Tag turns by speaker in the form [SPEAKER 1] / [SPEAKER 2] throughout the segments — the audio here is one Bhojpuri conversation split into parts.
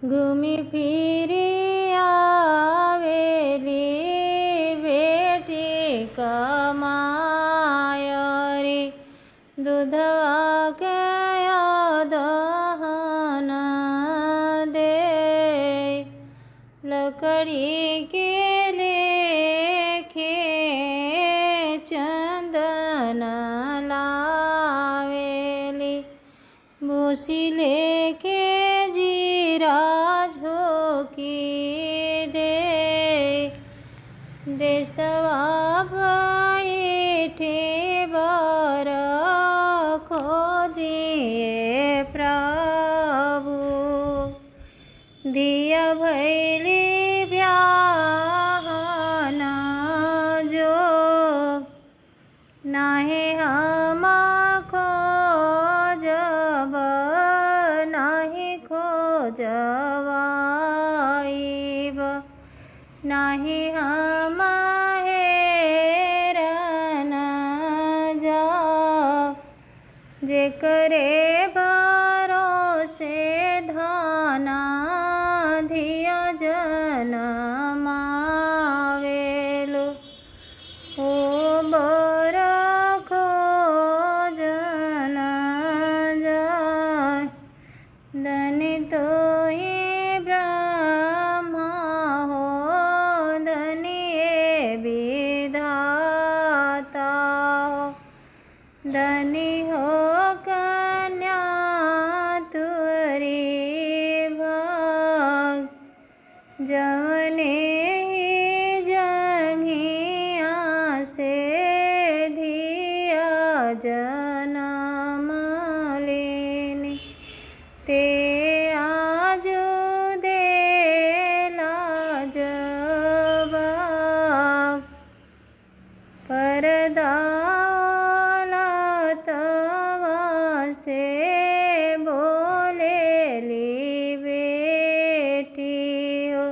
[SPEAKER 1] घूमी फिरी आवेली बेटी कमाय रे। दूधवा के दहन दे लकड़ी के लेखे चंदन लावेली। भूसी लेके जीरा झोंकी दे देशवा बैठे बर खोजिए प्रभु। धिया भैली ब्याहन जो नाहे हम खोजब नाहे खोजवाइब। नाहे हम हेरन जाब जेकरे भरोसे धना धिया जनमावेलो। ओ बर खोजन जाय धनी तो ही ब्रह्मा हो धनी ये विधाता हो। धनी हो कन्या तुरी भाग जवने ही जंघिया से धिया जनम लेने। ते आजू देला जवाब परदा तवा से बोलेली बेटी हो।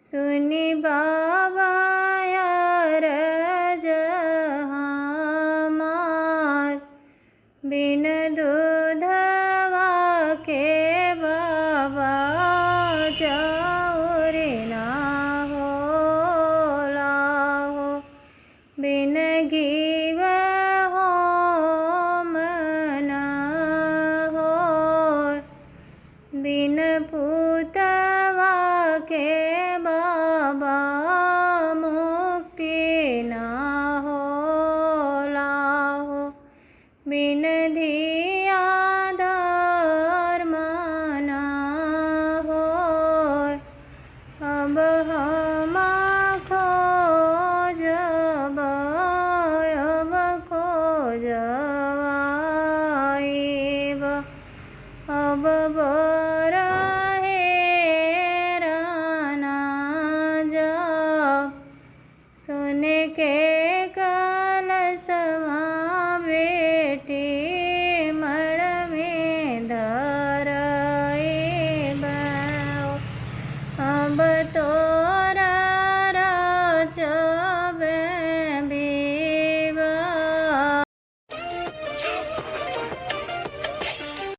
[SPEAKER 1] सुनी बाबा अरज हमार बिन दूधवा के बाबा जाऊरे ना होला हो। बिन घीव हो मन हो बिन पुतवा के बाबा मुक्ति ना होला हो। बिन धिया धर्म ना हो। अब हम खोजब अब खोजवाइब। अब बर हेरन जाब सोने के कलशवा बेटी मड़ में धरइब। अब तो